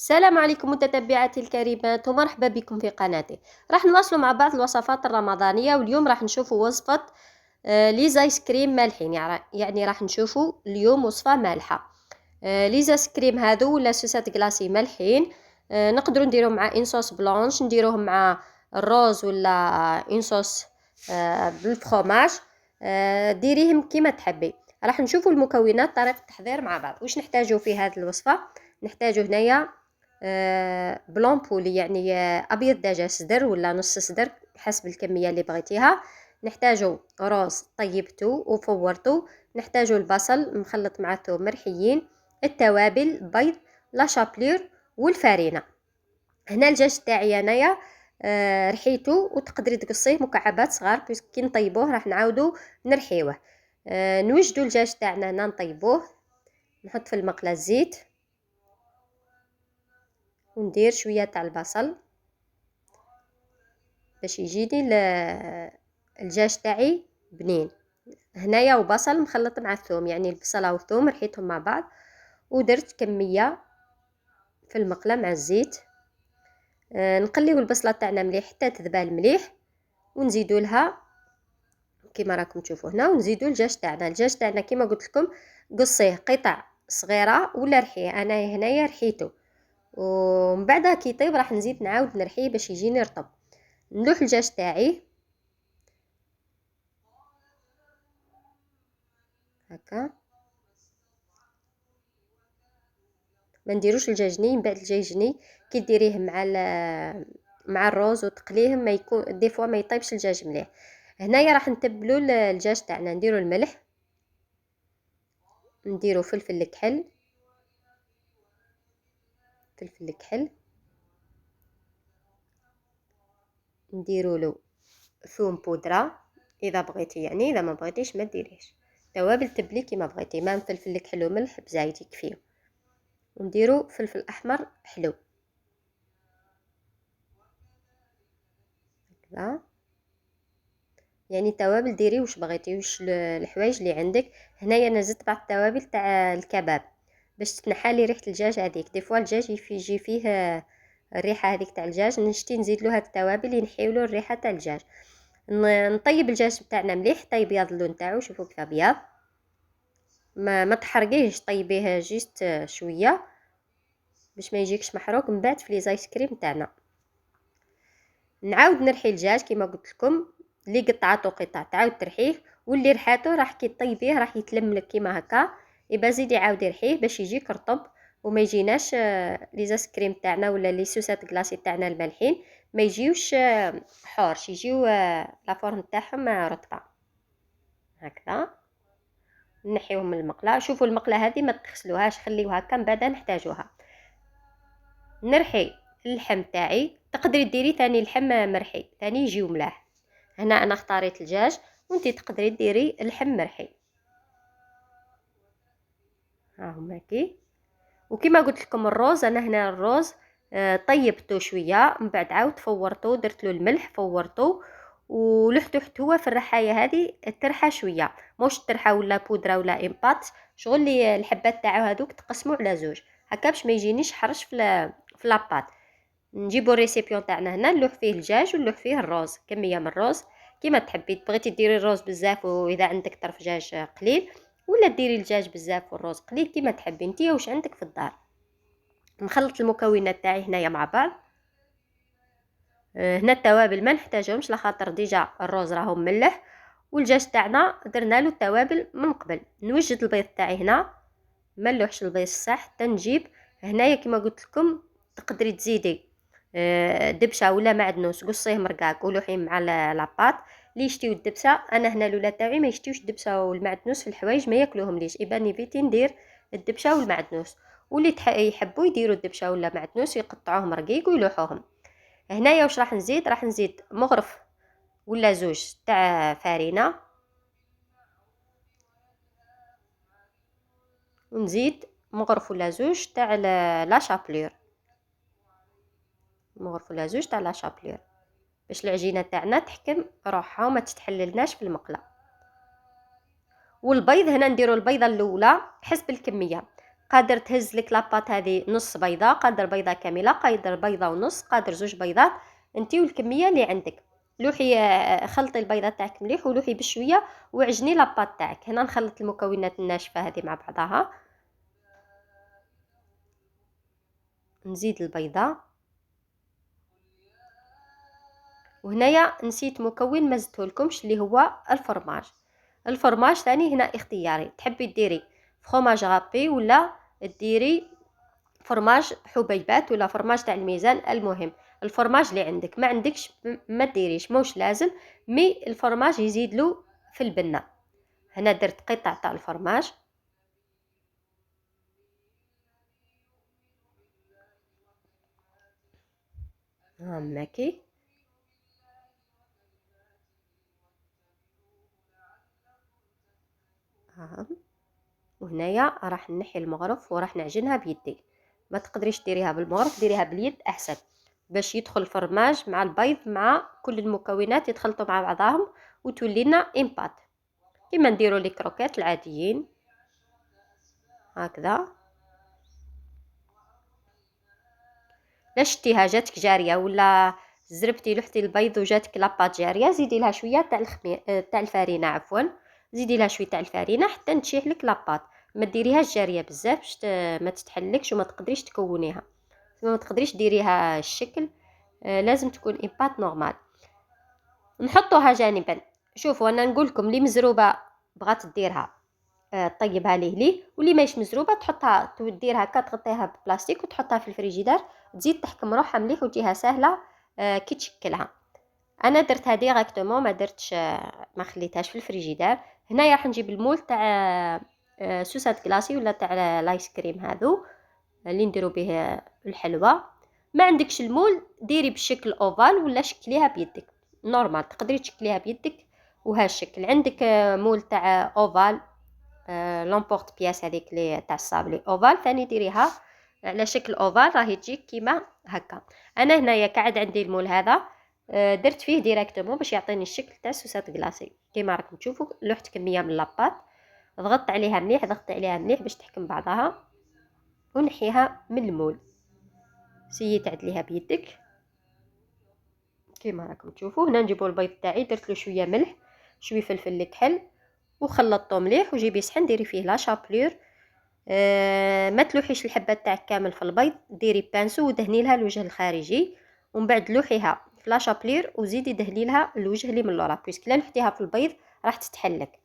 السلام عليكم متتبعاتي الكريمات ومرحبا بكم في قناتي. راح نواصلوا مع بعض الوصفات الرمضانية، واليوم راح نشوفوا وصفة ليز ايس كريم مالحين. يعني راح نشوفوا اليوم وصفة مالحة. ليز ايس كريم هذو ولا سوسات كلاسي مالحين. نقدروا نديروهم مع ان صوص بلانش، نديروهم مع الروز ولا ان صوص بالفخوماج. ديريهم كيما تحبي. راح نشوفوا المكونات، طريقة التحضير مع بعض. واش نحتاجوا في هذه الوصفة؟ نحتاجوا هنايا بلون بولي، يعني ابيض دجاج صدر ولا نص صدر حسب الكميه اللي بغيتيها. نحتاجو روز طيبته وفورته. نحتاجو البصل مخلط مع الثوم مرحيين، التوابل، البيض، لا شابلير والفارينه. هنا الدجاج تاعي انايا رحيته، وتقدري تقصيه مكعبات صغار. كي نطيبوه راح نعاودو نرحيوه. نوجدو الدجاج تاعنا هنا نطيبوه. نحط في المقله الزيت وندير شويه تاع البصل باش يجيني الدجاج تاعي بنين. هنايا وبصل مخلط مع الثوم، يعني البصله والثوم رحيتهم مع بعض، ودرت كميه في المقله مع الزيت. نقليو البصله تاعنا مليح حتى تذبل مليح، ونزيدوا لها كما راكم تشوفوا هنا، ونزيدوا الدجاج تاعنا كما قلت لكم قصيه قطع صغيره ولا رحيه. انا هنايا رحيته، ومن بعد كي يطيب راح نزيد نعاود نرحيه باش يجيني رطب. نلوح الدجاج تاعي هكا، ما نديروش الدجاج ني. من بعد الدجاج ني كي ديريه مع الروز وتقليهم ما يكون دي فوا ما يطيبش الدجاج مليح. هنايا راح نتبلوا الدجاج تاعنا، نديروا الملح، نديروا فلفل الكحل، نديروا له ثوم بودره اذا بغيتي، يعني اذا ما بغيتيش ما ديريش. توابل تبلي كيما بغيتي، ما فلفل الكحل وملح بزايد يكفيو. ونديروا فلفل احمر حلو هكذا. يعني التوابل ديري واش بغيتي، واش الحوايج اللي عندك. هنايا انا زدت بعض التوابل تاع الكباب باش تنحى لي ريحه الدجاج هذيك. دي فوا الدجاج يجي فيه الريحه هذيك تاع الدجاج، نشتي نزيد له هاد التوابل ينحيو له الريحه تاع الدجاج. نطيب الدجاج تاعنا مليح حتى يبيض اللون تاعو. شوفوا كيف ابيض، ما تحرقيهش، طيبيه جيست شويه باش ما يجيكش محروق. من بعد في لي زايس كريم تاعنا نعاود نرحي الدجاج كما قلت لكم. اللي قطعته قطع تعاود ترحيه، واللي رحاته راح كي طيبيه راح يتلملك كيما هكا. يبقى زيدي عاودي رحيه باش يجيك رطب وما يجيناش لي زايس كريم تاعنا ولا لي سوسات كلاصي تاعنا المالحين ما يجيوش حورش، يجيو لا فورم تاعهم رطبه هكذا. نحيوهم من المقله. شوفوا المقله هذه ما تغسلوهاش، خليوها هكا من بعد نحتاجوها. نرحي اللحم تاعي، تقدري ديري ثاني اللحم مرحي ثاني يجيو ملاح. هنا انا اختاريت الدجاج، وانتي تقدري ديري اللحم مرحي. ها هما كي. وكما قلت لكم الروز، انا هنا الروز طيبته شويه، من بعد عاود فورته، درت له الملح فورته ولحته حتى هو في الرحايه هذه ترحى شويه، موش ترحى ولا بودره ولا امبات. شغل لي الحبات تاعو هذوك تقسموا على زوج هكا باش ما يجينيش حرش في لاباط. نجيبو الريسيبيون تاعنا هنا، نلوح فيه الدجاج ونلوح فيه الروز، كميه من الروز كيما تحبي. بغيتي ديري الروز بزاف واذا عندك طرف دجاج قليل، ولا ديري الدجاج بزاف والروز قليل كيما تحبي نتيا واش عندك في الدار. نخلط المكونات تاعي هنايا مع بعض. هنا التوابل ما نحتاجهمش لخاطر ديجا الروز راهو مملح، والدجاج تاعنا درنا له التوابل من قبل. نوجد البيض تاعي هنا، ما نلوحش البيض صح حتى نجيب. هنايا كما قلت لكم تقدري تزيدي دبشه ولا معدنوس، قصيه مرقاق ولوحيه مع لاباط. اللي يشتيو الدبسه، انا هنا الاولاد تاعي ما يشتيوش الدبسه والمعدنوس في الحوايج، ما ياكلوهم ليش. يبقى نيفيتي ندير الدبشه والمعدنوس، واللي يحبوا يديروا الدبشه ولا معدنوس يقطعوهم رقيق ويلوحوهم. هنايا واش راح نزيد؟ راح نزيد مغرف ولا زوج تاع فارينه، ونزيد مغرف ولا زوج تاع لا شابلور، مغرف ولا زوج تاع لا شابلور باش العجينه تاعنا تحكم روحها وما تتحللناش في المقله. والبيض هنا نديروا البيضه الاولى حسب الكميه. قادر تهز لك لاباط هذه نص بيضه، قادر بيضه كامله، قادر بيضه ونص، قادر زوج بيضات، انتي والكميه اللي عندك. لوحي خلطي البيضه تاعك مليح ولوحي بشويه وعجني لاباط تاعك. هنا نخلط المكونات الناشفه هذه مع بعضها، نزيد البيضه، وهنايا نسيت مكون ما زدتهولكمش اللي هو الفرماج. الفرماج ثاني هنا اختياري، تحبي ديري فروماج غابي ولا ديري فرماج حبيبات ولا فرماج تاع الميزان. المهم الفرماج اللي عندك، ما عندكش ما ديريش، موش لازم، مي الفرماج يزيد له في البنه. هنا درت قطع تاع الفرماج، هاكي. وهنايا راح نحي المغرف وراح نعجنها بيدي. ما تقدريش ديريها بالمغرف، ديريها باليد احسن، باش يدخل الفرماج مع البيض مع كل المكونات يتخلطوا مع بعضهم وتولي لنا امبات كيما نديروا لي كروكيت العاديين هكذا. لا شتيها جاتك جاريه ولا زربتي لوحتي البيض وجاتك لاباط جاريه، زيدي لها شويه تاع تاع الفرينه، عفوا زيدي لها شويه تاع الفرينه حتى نتشيح لك لاباط. ما ديريهاش جاريه بزاف باش ما تتحلكش وما تقدريش تكونيها، ما تقدريش ديريها الشكل. لازم تكون امبات نورمال. نحطوها جانبا. شوفوا انا نقول لكم اللي مزروبه بغات ديرها طيبها ليه واللي ماهيش مزروبه تحطها تديرها هكا، تغطيها ببلاستيك وتحطها في الفريجيدار، تزيد تحكم روحها مليح وتجيها سهله كي تشكلها. انا درتها ديريكتومون، ما درتش ما خليتهاش في الفريجيدار. هنايا راح نجيب المول تاع سوسات كلاسي ولا تاع الايس كريم هذو اللي نديرو به الحلوى. ما عندكش المول ديري بالشكل اوفال ولا شكليها بيدك نورمال، تقدري تشكليها بيدك وها الشكل. عندك مول تاع اوفال لومبورت بياس هذيك لي تاع الصابلي اوفال ثاني ديريها على شكل اوفال راهي تجيك كيما هكا. انا هنايا قاعد عندي المول هذا درت فيه ديريكتومون باش يعطيني الشكل تاع سوسات كلاصي كيما راكم تشوفوا. لوحت كميه من لاباط، ضغطت عليها مليح، ضغطت عليها مليح باش تحكم بعضها ونحيها من المول. سيي تعدليها بيدك كيما راكم تشوفوا. هنا نجيبوا البيض تاعي، درت له شويه ملح شويه فلفل الكحل وخلطته مليح، وجيبي صحن ديري فيه لا شابلور. ما تلوحيش الحبات تاعك كامل في البيض، ديري بانسو ودهني لها الوجه الخارجي ومن بعد لوحيها في لا شابلور وزيدي دهني لها الوجه اللي من اللورا، بيسك لا لوحتيها في البيض راح تتحلك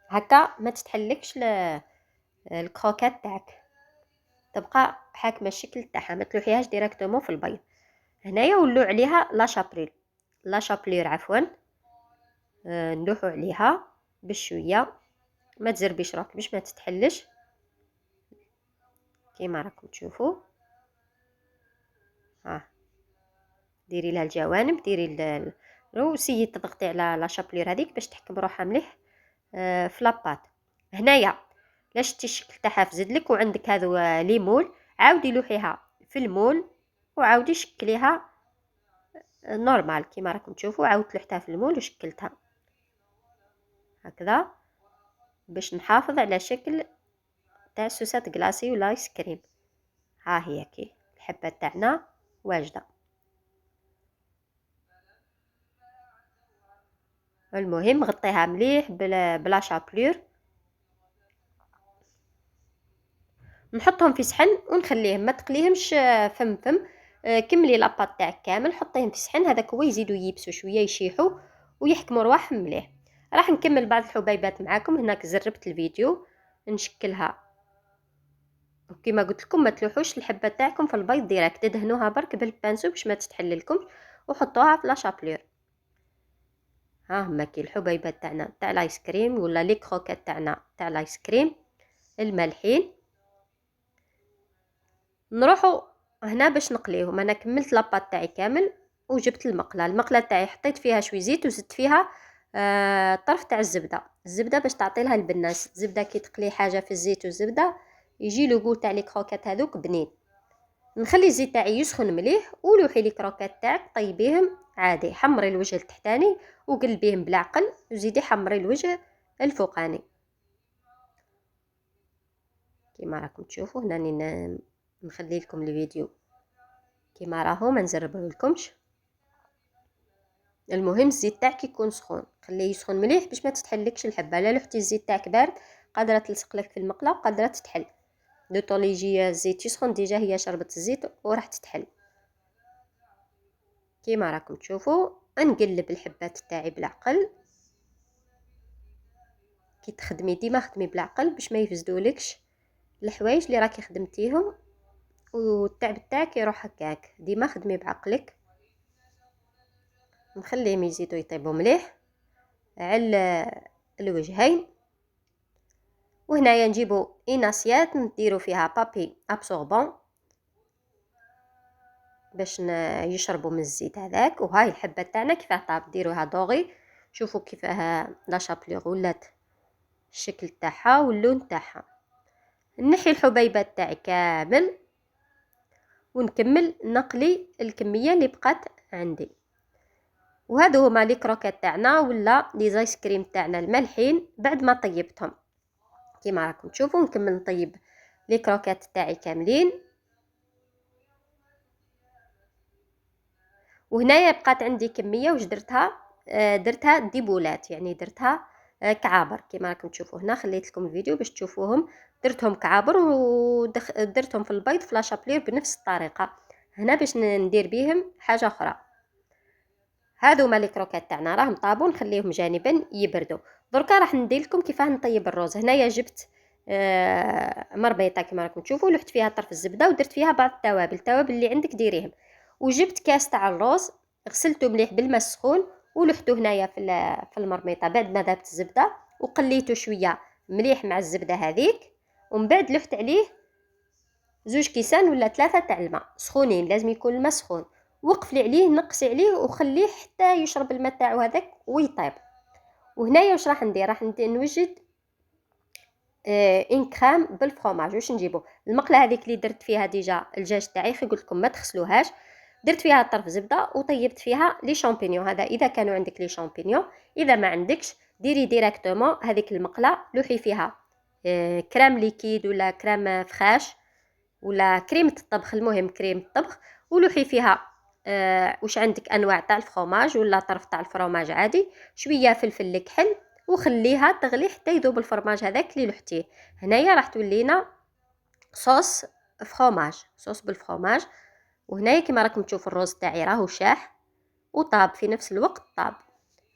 هكا، ما تتحلكش الكروكات تاعك، تبقى حاكمه الشكل تاعها، ما تلوحيهاش ديريكتومون في البيض. هنايا ولو عليها لا شابلور، لا شابلور عفوا. نلوحو عليها بشويه، ما تزربيش روحك باش ما تتحلش كيما راكم تشوفوا. ديري لها الجوانب، ديري وسيي تضغطي على لا شابلور هذيك باش تحكم روحها مليح في لاباط. هنايا لا شتي الشكل تاعها فزدلك وعندك هذو لي مول، عاودي لوحيها في المول وعاودي شكليها نورمال كيما راكم تشوفوا. عاودت لوحتها في المول وشكلتها هكذا باش نحافظ على شكل تاع سوسات كلاصي ولا ايس كريم. ها هي كي الحبه تاعنا واجده. المهم غطيها مليح بلا شابلور، نحطهم في صحن ونخليهم ما تقليهمش فم فم. كملي لاباط تاعك كامل حطيهم في صحن، هذاك هو يزيدوا يبسوا شويه يشيحوا ويحكموا رواحهم مليح. راح نكمل بعض الحبيبات معاكم. هناك زربت الفيديو نشكلها وكما قلت لكم ما تلوحوش الحبه تاعكم في البيض ديريكت، دهنوها برك بالبانسو باش ما تتحللكم وحطوها في لا شابلور. ها هما كي الحبيبات تاعنا تاع الايس كريم ولا لي كروكيت تاعنا تاع الايس كريم المالحين. نروحوا هنا باش نقليهم. انا كملت لاباط تاعي كامل وجبت المقله تاعي حطيت فيها شويه زيت وزدت فيها طرف تاع الزبده باش تعطي لها البناس. الزبده كي تقلي حاجه في الزيت والزبده يجي لو غو تاع لي كروكيت هذوك بنين. نخلي الزيت تاعي يسخن مليح ولوحي لي كروكيت تاعك طيبيهم عادي، حمري الوجه التحتاني وقلبيهم بالعقل وزيدي حمري الوجه الفوقاني كيما راكم تشوفوا هنا. نخلي لكم الفيديو كيما راهو، ما نزربهولكمش. المهم الزيت تاعك يكون سخون، خليه يسخن مليح باش ما تتحلكش الحبه. لا لحتي الزيت تاعك بارد قادره تلصق لك في المقله وقادره تتحل. دو طول يجي الزيت يسخن ديجا هي شربت الزيت وراح تتحل. كيما راكم تشوفوا نقلب الحبات تاعي بالعقل. كي تخدمي ديما خدمي بالعقل باش ما يفسدولكش الحوايج اللي راكي خدمتيهم، والتعب تاعك يروح هكاك. ديما خدمي بعقلك. نخليهم يزيدوا يطيبوا مليح على الوجهين. وهنايا نجيبوا اناسيات نديروا فيها بابي ابسوربون باش يشربوا من الزيت هذاك. وهاي الحبه تاعنا كيفاه طاب ديروها دوغي. شوفوا كيفاه لا شابلور ولات الشكل تاعها واللون تاعها. نحي الحبيبات تاعي كامل ونكمل نقلي الكميه اللي بقات عندي. وهذو هما لي كروكيت تاعنا ولا لي زايس كريم تاعنا المالحين بعد ما طيبتهم. كيما راكم تشوفوا نكمل نطيب لي كروكيت تاعي كاملين. وهنايا بقات عندي كميه واش درتها. درتها ديبولات، يعني درتها كعابر. كيما راكم تشوفوا هنا خليت لكم الفيديو باش تشوفوهم. درتهم كعابر ودرتهم في البيض في لاشابلير بنفس الطريقه. هنا باش ندير بيهم حاجه اخرى. هادو هما لي كروكيت تاعنا راهم طابوا، نخليهم جانبا يبردوا. دركا راح ندير لكم كيفاه نطيب الروز. هنايا جبت مربيطه كيما راكم تشوفوا، لحت فيها طرف الزبده ودرت فيها بعض التوابل اللي عندك ديريهم. وجبت كاس تاع الروز غسلته مليح بالماء السخون ولحته هنايا في المرميطه بعد ما ذابت الزبده، وقليته شويه مليح مع الزبده هذيك. ومن بعد لحت عليه 2 كيسان ولا 3 تاع الماء سخونين، لازم يكون الماء سخون. وقف لي عليه نقصي عليه وخليه حتى يشرب الماء تاعو هذاك ويطيب. وهنايا واش راح ندير نوجد ان كريم بالفرomاج. واش نجيبو المقله هذيك اللي درت فيها ديجا الدجاج تاعي، قلت لكم ما تغسلوهاش. درت فيها طرف زبده وطيبت فيها لي شامبينيون. هذا اذا كانوا عندك لي شامبينيون، اذا ما عندكش ديري ديريكتومون هذيك المقله لوحي فيها كريم ليكيد ولا كريم فخاش ولا كريمه الطبخ. المهم كريمه الطبخ ولوحي فيها واش عندك انواع تاع الفرomاج ولا طرف تاع الفرomاج عادي، شويه فلفل الكحل، وخليها تغلي حتى يذوب الفرماج هذاك اللي لحتيه. هنايا راح تولينا صوص فرomاج، صوص بالفرomاج. وهنايا كما راكم تشوفوا الروز تاعي راهو شاح وطاب في نفس الوقت طاب.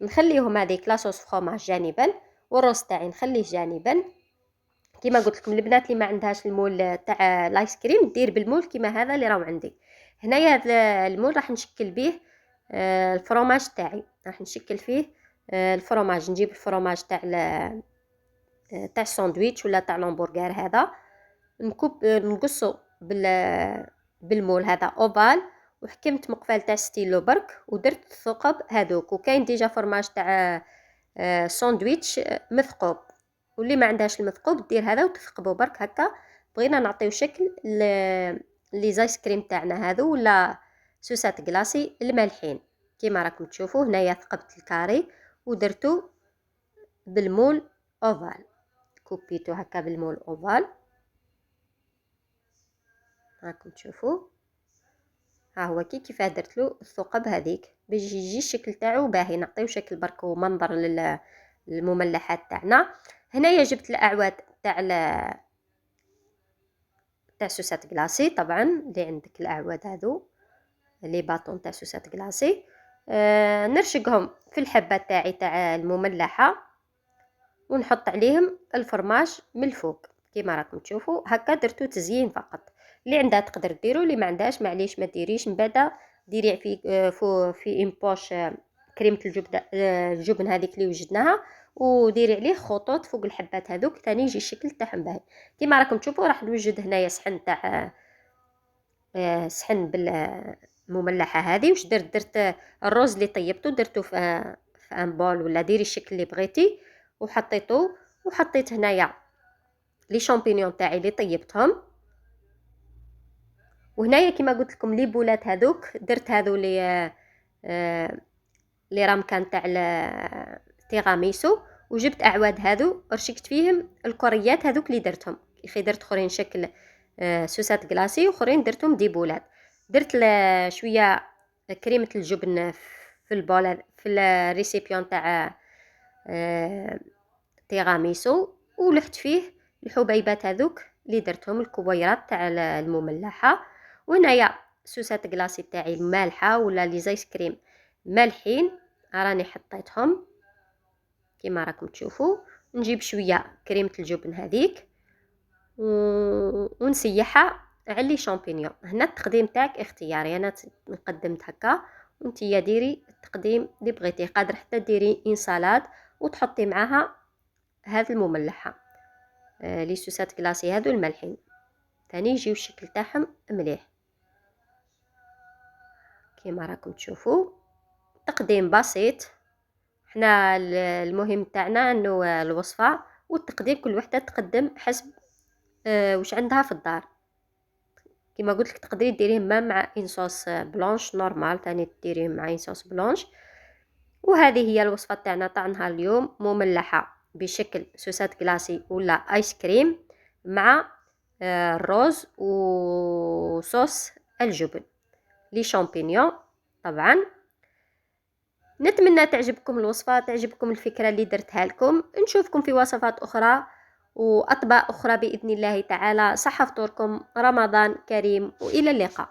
نخليهم هذيك لاصوص فرomاج جانبا، والروز تاعي نخليه جانبا. كما قلت لكم البنات اللي ما عندهاش المول تاع الايس كريم دير بالمول كما هذا اللي راهو عندي. هنايا هذا المول راح نشكل به الفرomاج تاعي. راح نشكل فيه الفرomاج. نجيب الفرomاج تاع الساندويتش ولا تاع الهمبرغر. هذا نقصو بالمول هذا اوفال، وحكمت مقفال تاع ستيلو برك ودرت الثقب هذوك. وكاين ديجا فرماج تاع ساندويتش مثقوب، واللي ما عندهاش المثقوب دير هذا وتثقبوا برك هكا. بغينا نعطيو شكل لي زايس كريم تاعنا هذو ولا سوسات كلاصي المالحين. كيما راكم تشوفوا هنايا ثقبت الكاري ودرتو بالمول اوفال، كوبيتو هكا بالمول اوفال. راكم تشوفوا ها هو كيفاه درت له الثقب هذيك باش يجي الشكل تاعو باهي. نعطيو شكل برك ومنظر للمملحات تاعنا. هنايا جبت الاعواد تاع سوسات كلاصي. طبعا اللي عندك الاعواد هذو لي باطون تاع سوسات كلاصي نرشقهم في الحبه تاعي تاع المملحه ونحط عليهم الفرماج من الفوق. كيما راكم تشوفوا هكا درتو تزيين فقط. اللي عندها تقدر ديرو، اللي ما عندهاش معليش ما ديريش. من بعد ديري في ان بوش كريمه الجبن هذيك اللي وجدناها، وديري عليه خطوط فوق الحبات هذوك ثاني يجي الشكل تاعهم باهي. كيما راكم تشوفوا راح نوجد هنايا صحن تاع صحن بالمملحه هذه. واش درت الروز اللي طيبته درته في ان بول ولا ديري الشكل اللي بغيتي وحطيته. وحطيت هنايا لي شامبينيون تاعي اللي طيبتهم. وهنايا كما قلت لكم لي بولات هذوك درت هذو لي رامكان تاع التيراميسو، وجبت اعواد هذو رشقت فيهم الكوريات هذوك اللي درتهم. يخي درت اخرين شكل سوسات كلاصي، واخرين درتهم دي بولات. درت شويه كريمه الجبن في البول، في الريسيبيون تاع تيراميسو، ولحت فيه الحبيبات هذوك اللي درتهم، الكبيرات تاع المملحه. وهنايا سوسات كلاصي تاعي المالحه ولا لي زايس كريم مالحين، راني حطيتهم كيما راكم تشوفوا. نجيب شويه كريمه الجبن هذيك ونسيحها على لي شامبينيون. هنا التقديم تاعك اختياري، انا قدمت هكا، وانتيا ديري التقديم اللي بغيتيه. قادر حتى ديري ان سالاد وتحطي معاها هذا المملحه، لي سوسات كلاصي هذو المالحين ثاني يجيو الشكل تاعهم مليح كيما راكم تشوفوا. تقديم بسيط، حنا المهم تاعنا انه الوصفه والتقديم كل وحده تقدم حسب واش عندها في الدار. كما قلت لك تقدري ديريه مع ان صوص بلونش نورمال، ثاني ديريه مع ان صوص بلونش. وهذه هي الوصفه تاعنا تاع نهار اليوم، مملحه بشكل سوسات كلاسي ولا ايس كريم مع الروز وصوص الجبن لي شامبينيون. طبعا نتمنى تعجبكم الوصفه، تعجبكم الفكره اللي درتها لكم. نشوفكم في وصفات اخرى واطباق اخرى باذن الله تعالى. صحه فطوركم، رمضان كريم، والى اللقاء.